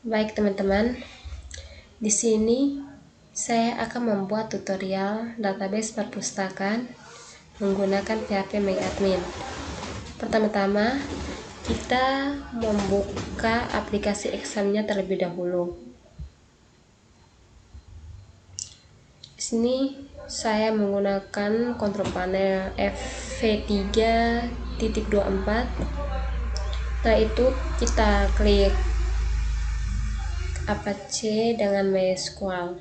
Baik teman-teman, di sini saya akan membuat tutorial database perpustakaan menggunakan PHP MyAdmin. Pertama-tama, kita membuka aplikasi Examnya terlebih dahulu. Di sini saya menggunakan kontrol panel FV3.24. Setelah itu kita klik Apache dengan MySQL.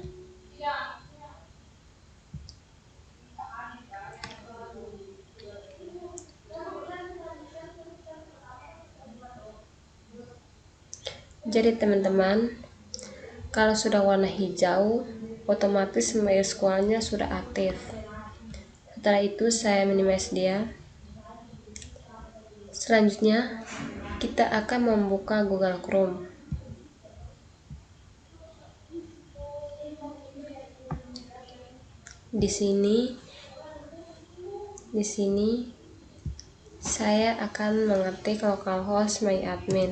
Jadi teman-teman, kalau sudah warna hijau, otomatis MySQL-nya sudah aktif. Setelah itu saya minimize dia. Selanjutnya, kita akan membuka Google Chrome. Di sini saya akan mengetik localhost MyAdmin.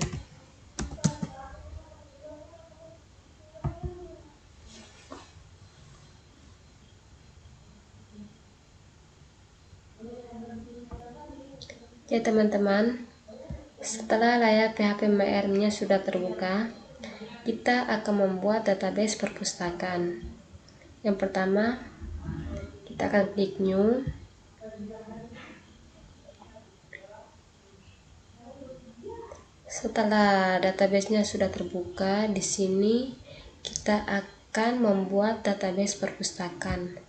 Ya teman-teman, setelah layar PHP MyAdmin-nya sudah terbuka, kita akan membuat database perpustakaan. Yang pertama, kita akan klik new. Setelah database-nya sudah terbuka, di sini kita akan membuat database perpustakaan.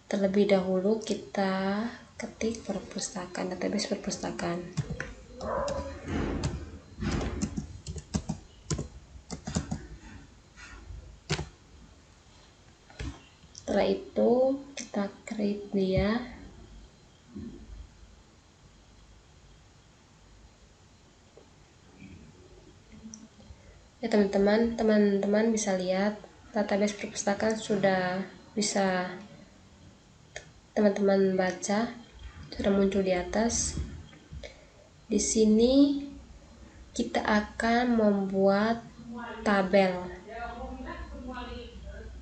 Terlebih dahulu kita ketik perpustakaan, database perpustakaan. Setelah itu kita create dia. Ya teman-teman bisa lihat database perpustakaan sudah bisa teman-teman baca, sudah muncul di atas. Di sini kita akan membuat tabel.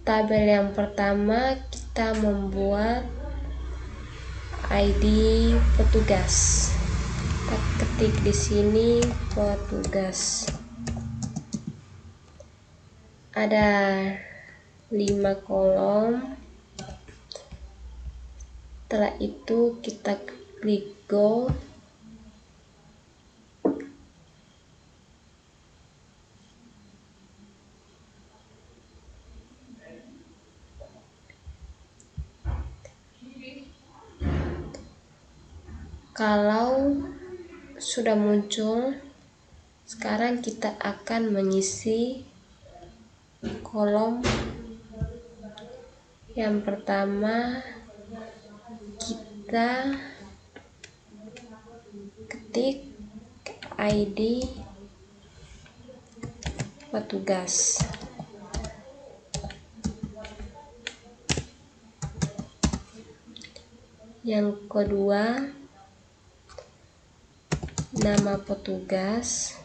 Tabel yang pertama kita membuat ID petugas. Kita ketik di sini petugas. Ada 5 kolom. Setelah itu kita klik go. Kalau sudah muncul, sekarang kita akan mengisi kolom yang pertama. Kita ketik ID petugas. Yang kedua, nama petugas.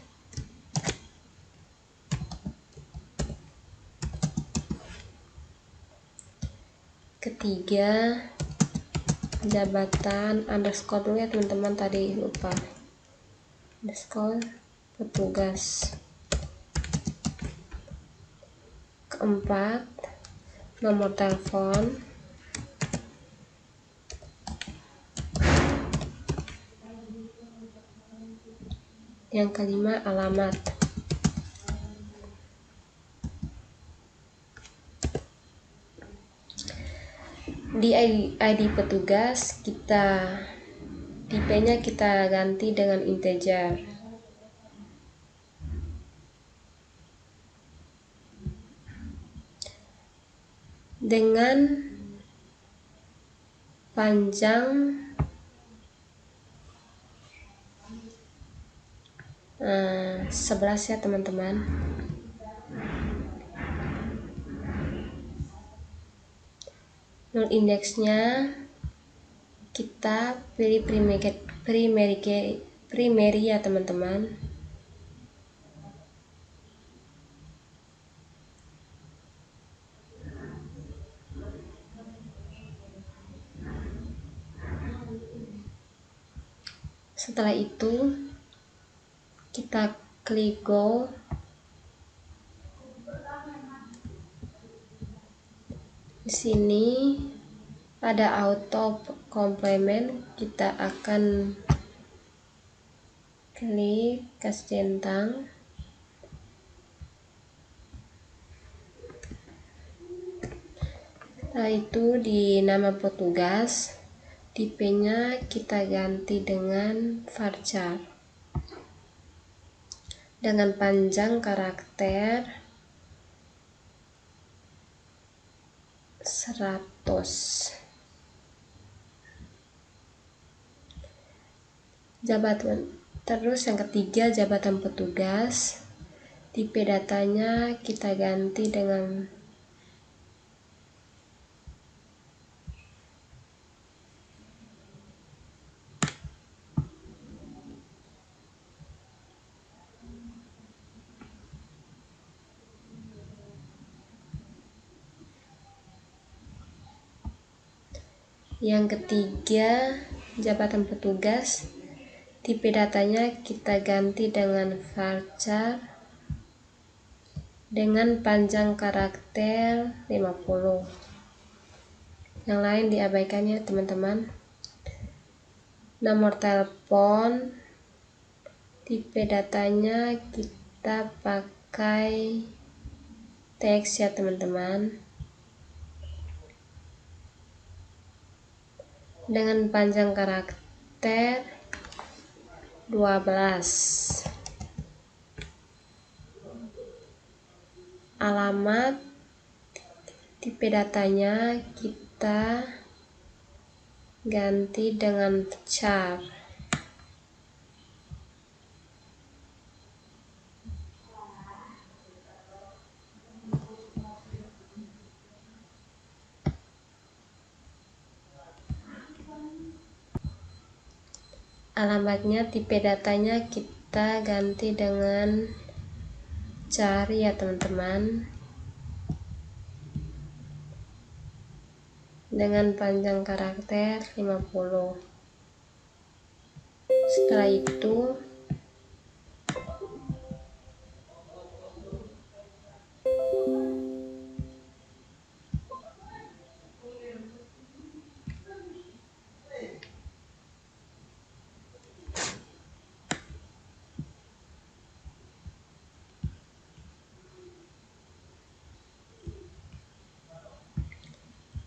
Ketiga, jabatan underscore dulu ya teman-teman, tadi lupa. Underscore petugas. Keempat, nomor telepon. Yang kelima, alamat. Di ID petugas tipenya kita ganti dengan integer. Dengan panjang 11 ya teman-teman. Null indeksnya kita pilih primary ya teman-teman. Setelah itu kita klik go. Di sini ada auto complement, kita akan klik kasih centang. Setelah itu di nama petugas, tipenya kita ganti dengan varchar dengan panjang karakter 100. Jabatan terus yang ketiga, jabatan petugas, tipe datanya kita ganti dengan yang ketiga, jabatan petugas, tipe datanya kita ganti dengan varchar dengan panjang karakter 50. Yang lain diabaikan ya teman-teman. Nomor telepon, tipe datanya kita pakai teks ya teman-teman, dengan panjang karakter 12. Alamat, tipe datanya kita ganti dengan char. Alamatnya, tipe datanya kita ganti dengan cari ya teman-teman, dengan panjang karakter 50. Setelah itu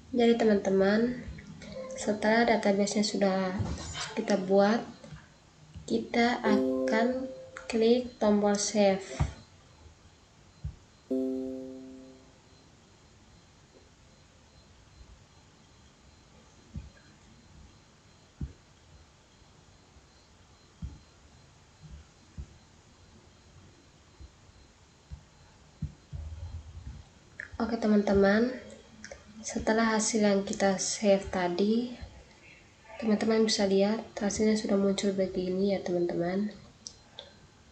jadi teman-teman, setelah database-nya sudah kita buat, kita akan klik tombol save. Oke teman-teman, setelah hasil yang kita save tadi, teman-teman bisa lihat hasilnya sudah muncul begini ya teman-teman.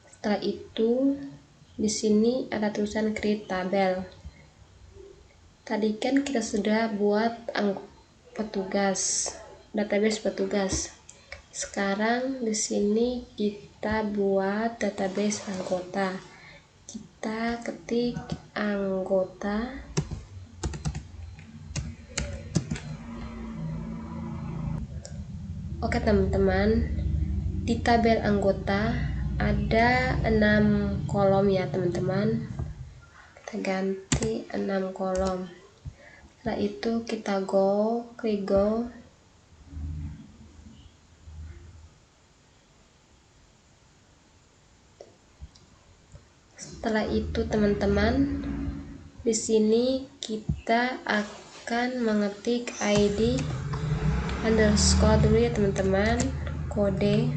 Setelah itu di sini ada tulisan create tabel. Tadi kan kita sudah buat petugas, database petugas. Sekarang di sini kita buat database anggota. Kita ketik anggota. Oke teman-teman, di tabel anggota ada 6 kolom ya teman-teman. Kita ganti 6 kolom. Setelah itu kita klik go. Setelah itu teman-teman, di sini kita akan mengetik ID underscore dulu ya teman-teman, kode.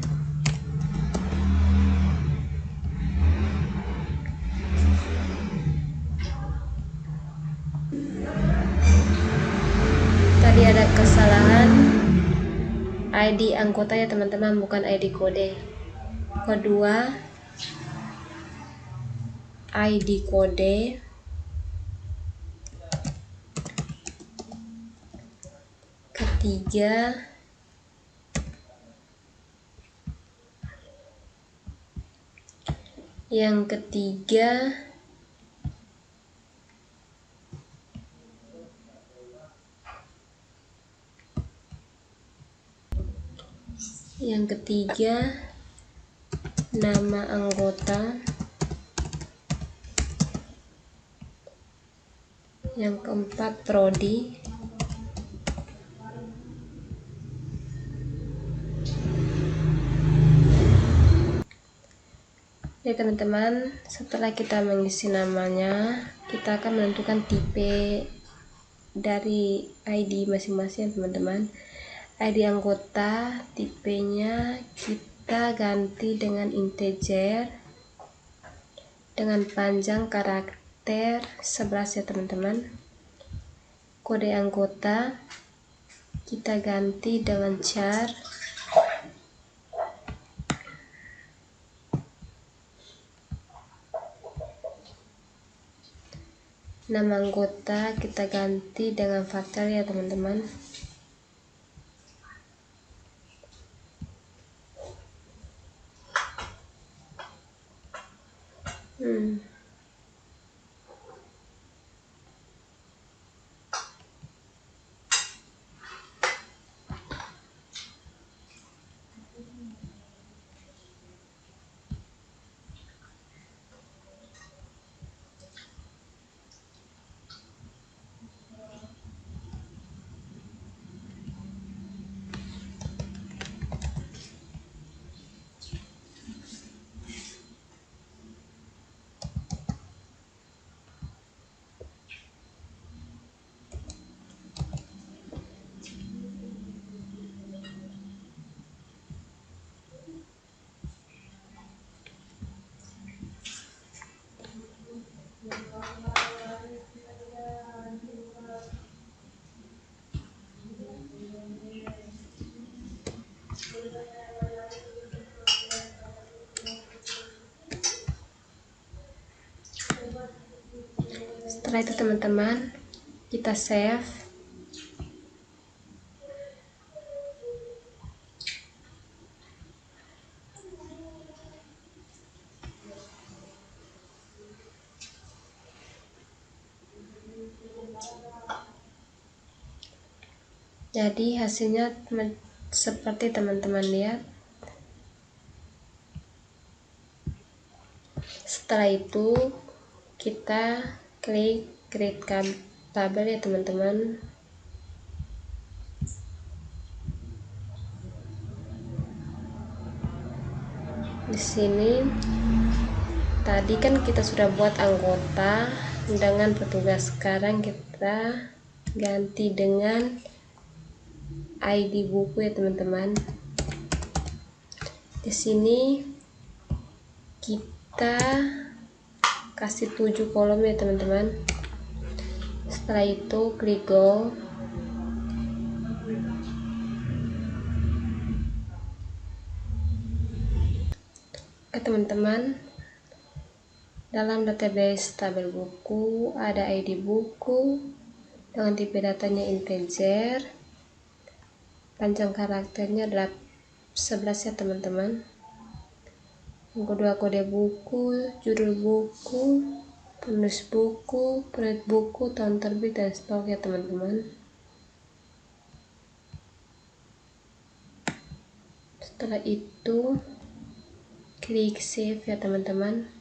Tadi ada kesalahan ID anggota ya teman-teman, bukan ID kode. Kedua, ID kode. Ketiga, Yang ketiga, nama anggota. Yang keempat, prodi. Ya teman-teman, setelah kita mengisi namanya, kita akan menentukan tipe dari ID masing-masing teman-teman. ID anggota, tipenya kita ganti dengan integer dengan panjang karakter 11 ya teman-teman. Kode anggota kita ganti dengan char. Nama anggota kita ganti dengan faktor ya teman-teman. Setelah itu teman-teman, kita save. Jadi hasilnya seperti teman-teman lihat. Setelah itu kita klik create tabel ya teman-teman. Di sini tadi kan kita sudah buat anggota dengan petugas. Sekarang kita ganti dengan ID buku ya teman-teman. Di sini kita kasih 7 kolom ya teman-teman. Setelah itu klik go. Oke teman-teman, dalam database tabel buku ada ID buku dengan tipe datanya integer, panjang karakternya adalah 11 ya teman-teman. Yang kedua, kode buku, judul buku, penulis buku, penerbit buku, tahun terbit, dan stok ya teman-teman. Setelah itu klik save ya teman-teman.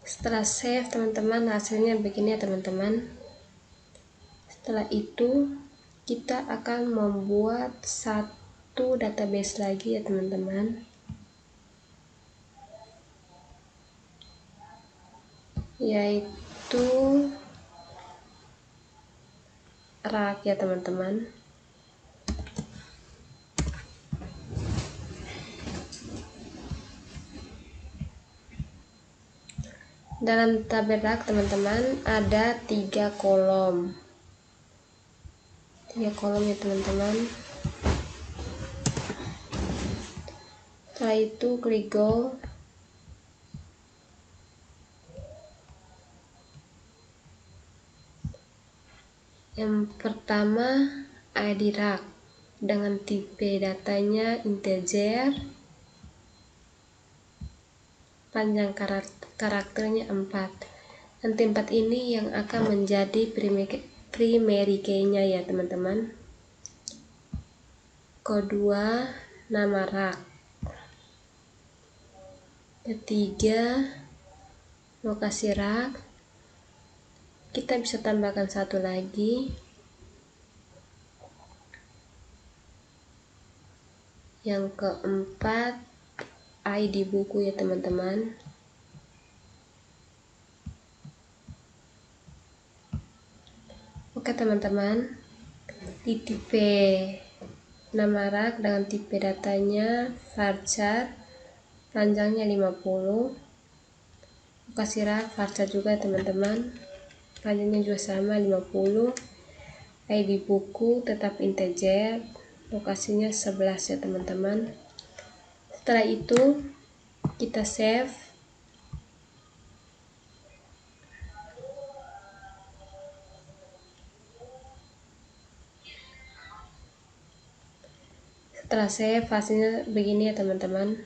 Setelah save teman-teman, hasilnya begini ya teman-teman. Setelah itu kita akan membuat satu database lagi ya teman-teman, yaitu rak ya teman-teman. Dalam tabel rak teman-teman ada 3 kolom. 3 kolom ya teman-teman. Setelah itu klik go. Yang pertama, ID rak dengan tipe datanya integer, panjang karakternya 4. Nanti 4 ini yang akan menjadi primary key-nya ya teman-teman. Kedua, nama rak. Ketiga, lokasi rak. Kita bisa tambahkan satu lagi. Yang keempat, ID buku ya teman-teman. Oke teman-teman, di tipe nama rak dengan tipe datanya varchar, panjangnya 50. Lokasi rak varchar juga teman-teman, panjangnya juga sama 50. ID buku tetap integer, lokasinya 11 ya teman-teman. Setelah itu kita save. Setelah save hasilnya begini ya teman-teman.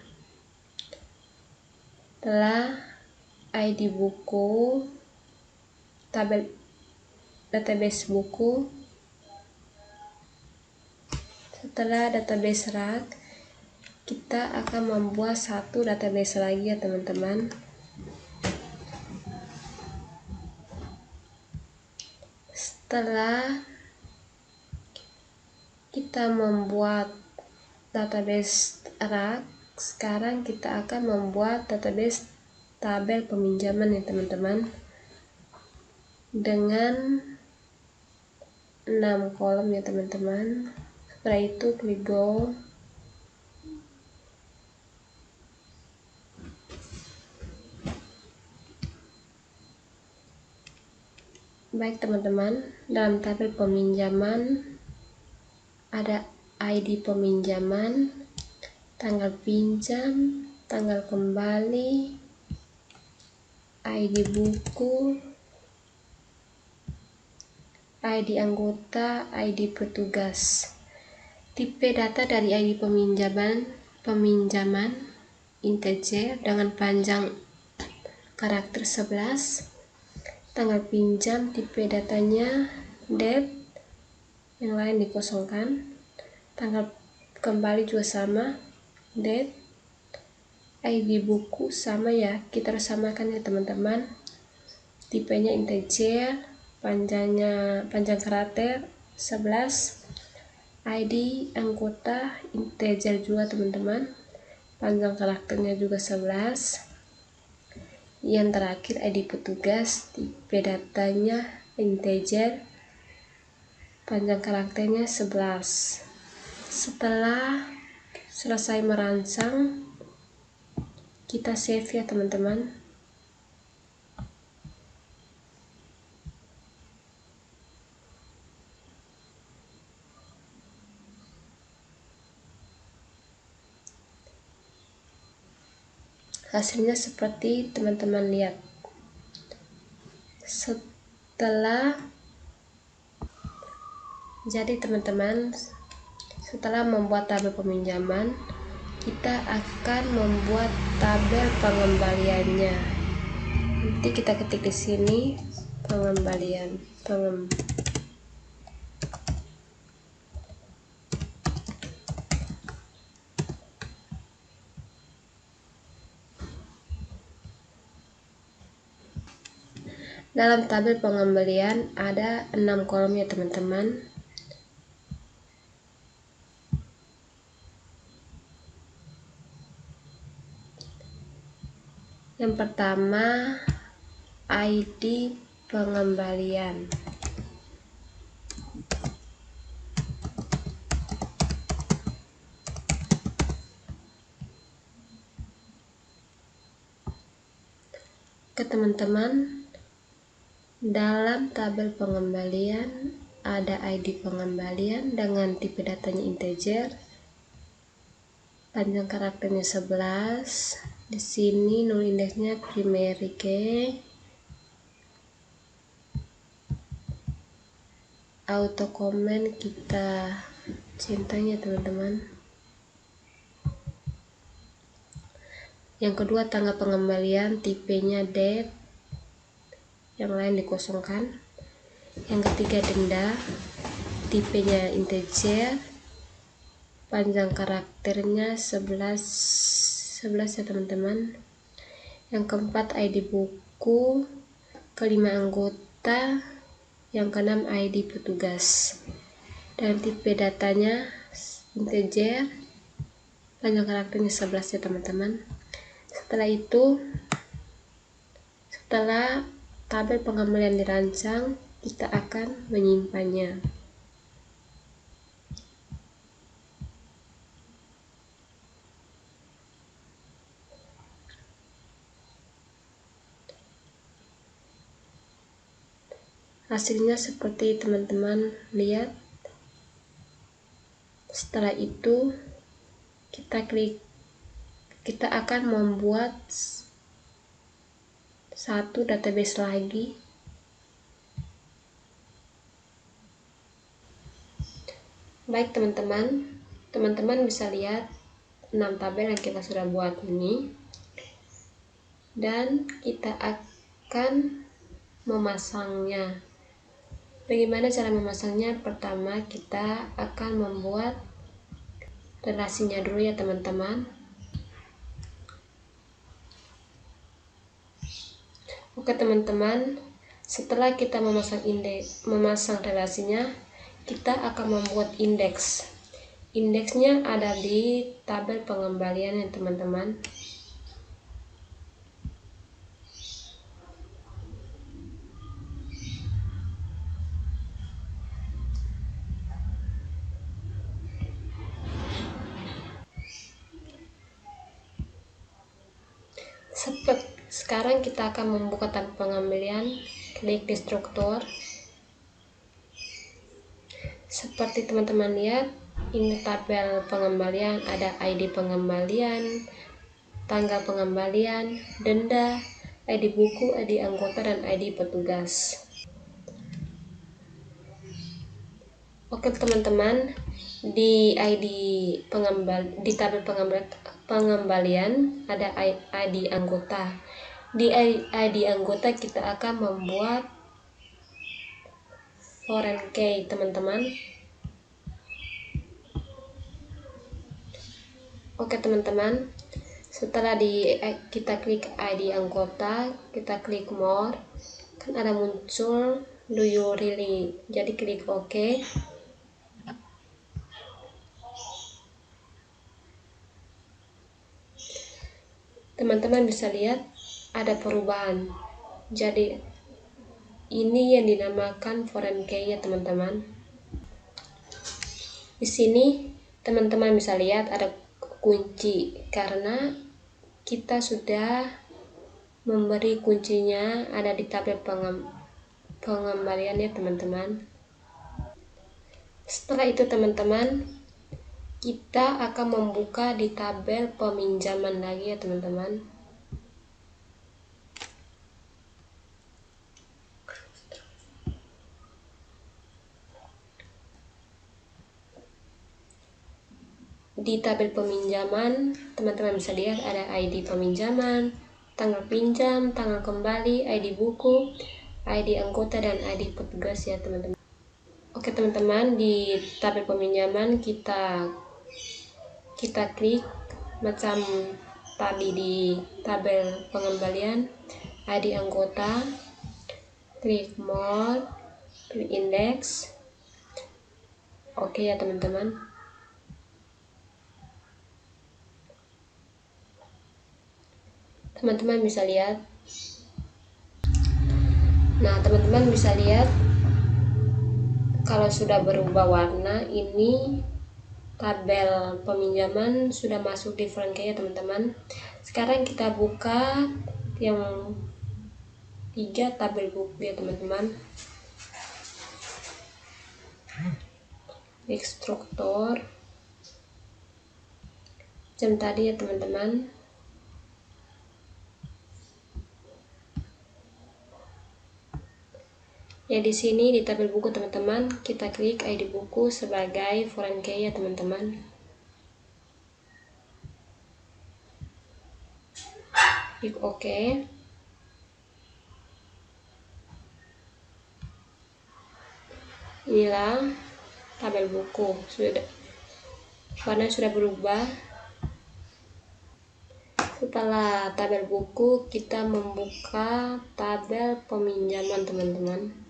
Setelah ID buku, tabel database buku, setelah database rak, kita akan membuat satu database lagi ya teman-teman. Setelah kita membuat database rak, sekarang kita akan membuat database tabel peminjaman ya teman-teman, dengan 6 kolom ya teman-teman. Setelah itu klik go. Baik teman-teman, dalam tabel peminjaman ada ID peminjaman, tanggal pinjam, tanggal kembali, ID buku, ID anggota, ID petugas. Tipe data dari ID peminjaman integer dengan panjang karakter 11. Tanggal pinjam tipe datanya date, yang lain dikosongkan. Tanggal kembali juga sama, date. ID buku sama ya, kita harus samakan ya teman-teman. Tipenya integer, panjang karakter 11. ID anggota integer juga teman-teman, panjang karakternya juga 11. Yang terakhir ID petugas, tipe datanya integer, panjang karakternya 11. Setelah selesai merancang, kita save ya teman-teman. Hasilnya seperti teman-teman lihat. Jadi teman-teman, setelah membuat tabel peminjaman, kita akan membuat tabel pengembaliannya. Nanti kita ketik di sini pengembalian. Dalam tabel pengembalian ada 6 kolom ya teman-teman. Yang pertama, ID pengembalian. Ke teman-teman, dalam tabel pengembalian ada ID pengembalian dengan tipe datanya integer, panjang karakternya 11. Di sini null indeksnya primary key. auto komen kita centang ya teman-teman. Yang kedua, tanggal pengembalian tipenya date, yang lain dikosongkan. Yang ketiga, denda, tipenya integer, panjang karakternya 11 ya teman-teman. Yang keempat, ID buku. Kelima, anggota. Yang keenam, ID petugas. Dan tipe datanya integer, panjang karakternya 11 ya teman-teman. Setelah itu, setelah tabel pengembalian dirancang, kita akan menyimpannya. Hasilnya seperti teman-teman lihat. Setelah itu kita akan membuat satu database lagi. Baik teman-teman bisa lihat 6 tabel yang kita sudah buat ini, dan kita akan memasangnya. Bagaimana cara memasangnya? Pertama, kita akan membuat relasinya dulu ya teman-teman. Oke teman-teman, setelah kita memasang relasinya, kita akan membuat indeks. Indeksnya ada di tabel pengembalian ya teman-teman. Sekarang kita akan membuka tabel pengembalian, klik di struktur. Seperti teman-teman lihat, ini tabel pengembalian, ada ID pengembalian, tanggal pengembalian, denda, ID buku, ID anggota, dan ID petugas. Oke teman-teman, di tabel pengembalian ada ID anggota. Di ID anggota kita akan membuat foreign key teman-teman. Oke teman-teman, setelah kita klik ID anggota, kita klik more, kan ada muncul do you really, jadi klik OK. Teman-teman bisa lihat ada perubahan, jadi ini yang dinamakan foreign key ya teman-teman. Di sini teman-teman bisa lihat ada kunci, karena kita sudah memberi kuncinya ada di tabel pengembalian ya teman-teman. Setelah itu teman-teman, kita akan membuka di tabel peminjaman lagi ya teman-teman. Di tabel peminjaman, teman-teman bisa lihat ada ID peminjaman, tanggal pinjam, tanggal kembali, ID buku, ID anggota, dan ID petugas ya teman-teman. Oke teman-teman, di tabel peminjaman kita klik macam tadi di tabel pengembalian, ID anggota, klik more, klik index. Oke ya teman-teman. Teman-teman bisa lihat. Nah, teman-teman bisa lihat kalau sudah berubah warna, ini tabel peminjaman sudah masuk di foreign key ya teman-teman. Sekarang kita buka yang 3 tabel buku ya teman-teman. Klik struktur jam tadi ya teman-teman. Ya, di sini di tabel buku teman-teman, kita klik ID buku sebagai foreign key ya teman-teman. Klik OK. Inilah tabel buku, warna sudah berubah. Setelah tabel buku, kita membuka tabel peminjaman teman-teman.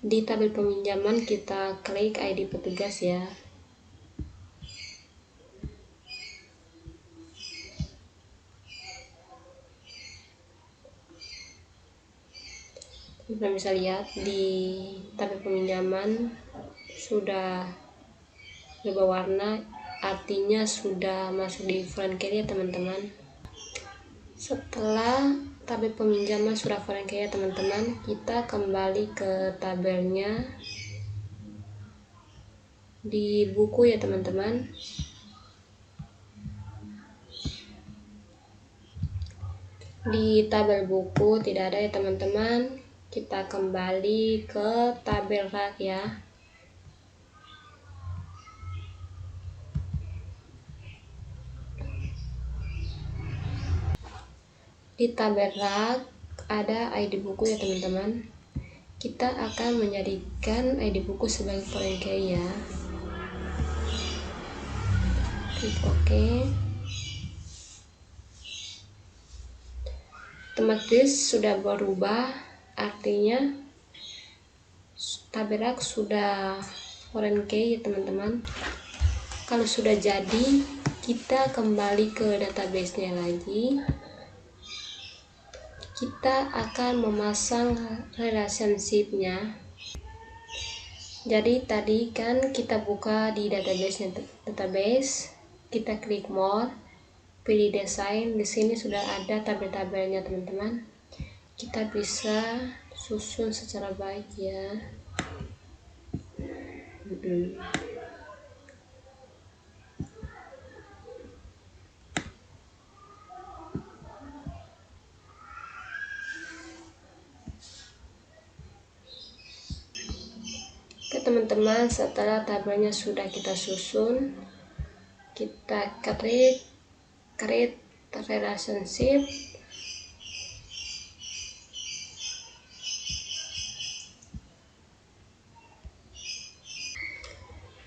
Di tabel peminjaman kita klik ID petugas ya. Kita bisa lihat di tabel peminjaman sudah berubah warna, artinya sudah masuk di foreign key ya teman-teman. Setelah tabel peminjaman sudah foreign key ya teman-teman, kita kembali ke tabelnya di buku ya teman-teman. Di tabel buku tidak ada ya teman-teman. Kita kembali ke tabel rak ya. Di tabel rak ada ID buku ya teman-teman. Kita akan menjadikan ID buku sebagai foreign key ya. Klik OK. Otomatis sudah berubah, artinya tabel rak sudah foreign key ya teman-teman. Kalau sudah jadi, kita kembali ke database-nya lagi. Kita akan memasang relationship-nya. Jadi tadi kan kita buka di database, kita klik more, pilih desain. Di sini sudah ada tabel-tabelnya teman-teman. Kita bisa susun secara baik ya. Oke teman-teman, setelah tabelnya sudah kita susun, kita klik create relationship.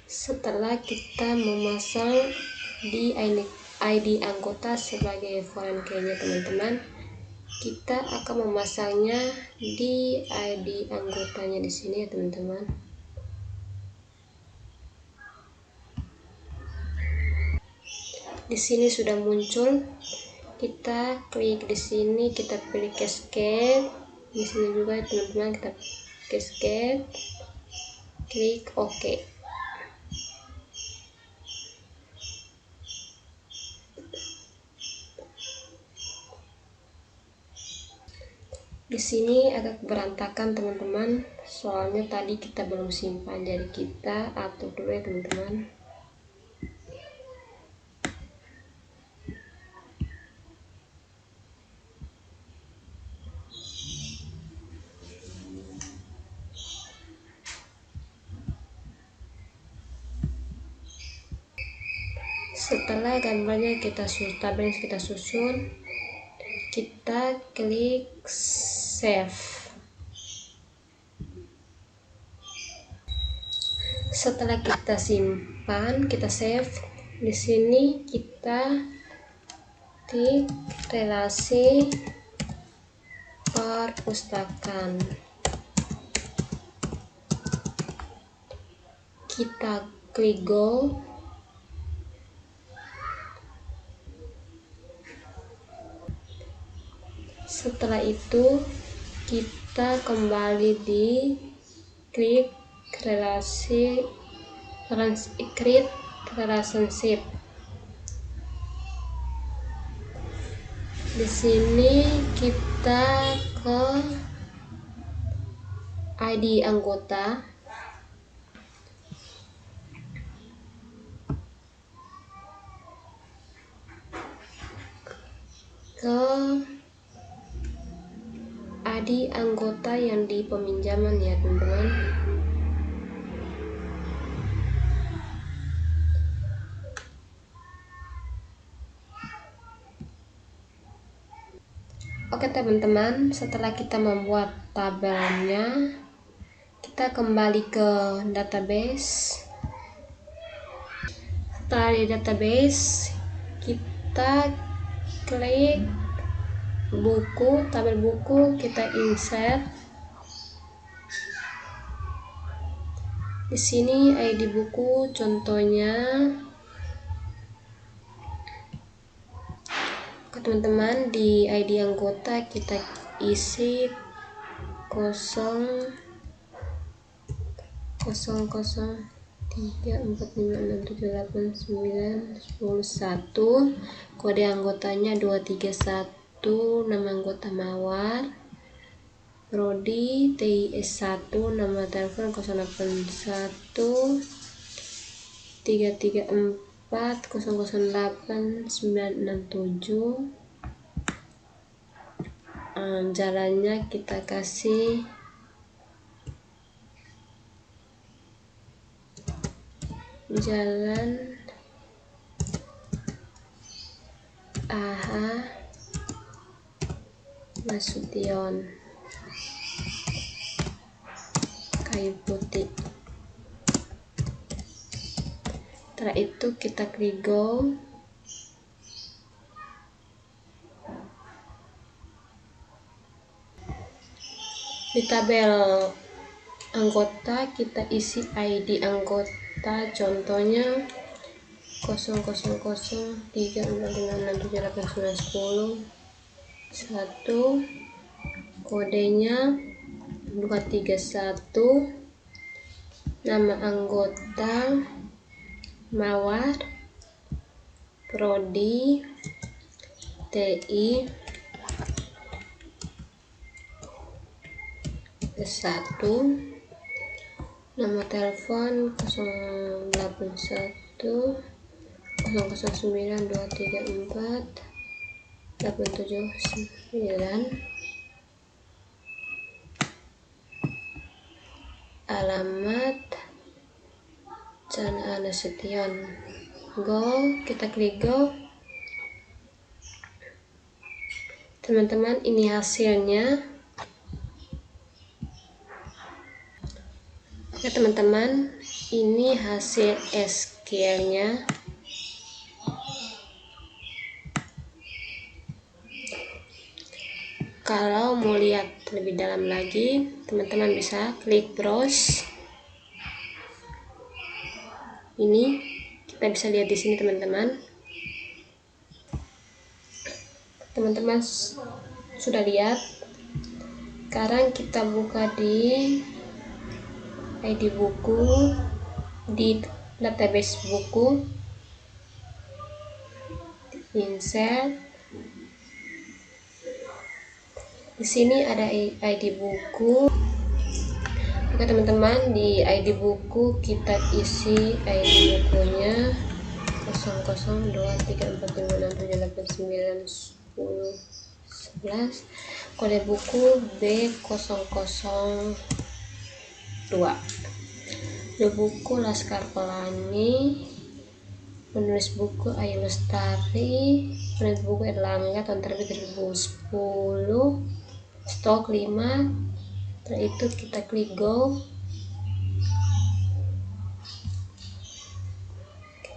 Setelah kita memasang di ID anggota sebagai foreign key-nya teman-teman, kita akan memasangnya di ID anggotanya di sini ya teman-teman. Di sini sudah muncul. Kita klik di sini, kita pilih cascade. Di sini juga ya teman-teman, kita cascade. Klik OK. Di sini agak berantakan teman-teman, soalnya tadi kita belum simpan, jadi kita atur dulu ya teman-teman. Setelah gambarnya tabelnya kita susun, kita klik save. Setelah kita simpan, kita save. Di sini kita klik relasi perpustakaan. Kita klik go. Setelah itu kita kembali di klik create relationship. Di sini kita ke ID anggota. ke ID anggota yang di peminjaman ya teman-teman. Oke teman-teman, setelah kita membuat tabelnya, kita kembali ke database. Setelah di database, kita klik buku, tabel buku, kita insert. Di sini ID buku contohnya. Teman-teman, di ID anggota kita isi 00034567891, kode anggotanya 231, nama anggota Mawar, prodi TIS1, nama telepon 081 334 008 967. Jalannya kita kasih Jalan AH Nasution, Kayu Putih. Setelah itu kita klik go. Di tabel anggota kita isi ID anggota, contohnya 00034567891, 1, kodenya 231, nama anggota Mawar, prodi TI S1, nama telepon 081 009 234 879, alamat Jalan AH Nasution. Go, kita klik go. Teman-teman, ini hasilnya. Oke teman-teman, ini hasil SQL-nya. Kalau mau lihat lebih dalam lagi, teman-teman bisa klik browse. Ini kita bisa lihat di sini teman-teman. Teman-teman sudah lihat. Sekarang kita buka di ID buku, di database buku, insert. Di sini ada ID buku. Oke teman-teman, di ID buku kita isi ID bukunya 001234567891011, kode buku B002, judul buku Laskar Pelangi, penulis buku Ayu Lestari, penulis buku Erlangga, tahun terbit 2010, stok 5. Setelah itu kita klik go.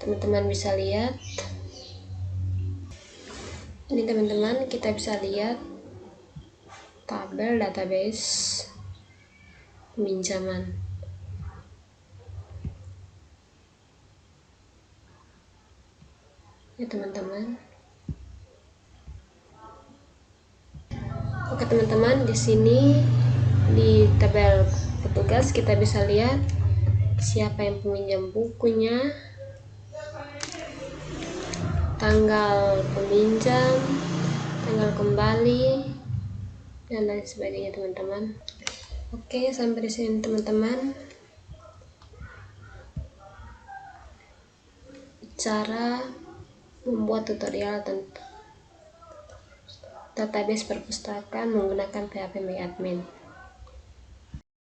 Teman-teman bisa lihat ini teman-teman, kita bisa lihat tabel database peminjaman. Ya teman-teman. Oke teman-teman, di sini di tabel petugas kita bisa lihat siapa yang peminjam bukunya, tanggal peminjam, tanggal kembali, dan lain sebagainya teman-teman. Oke, sampai di sini teman-teman cara membuat tutorial database perpustakaan menggunakan PHP MyAdmin.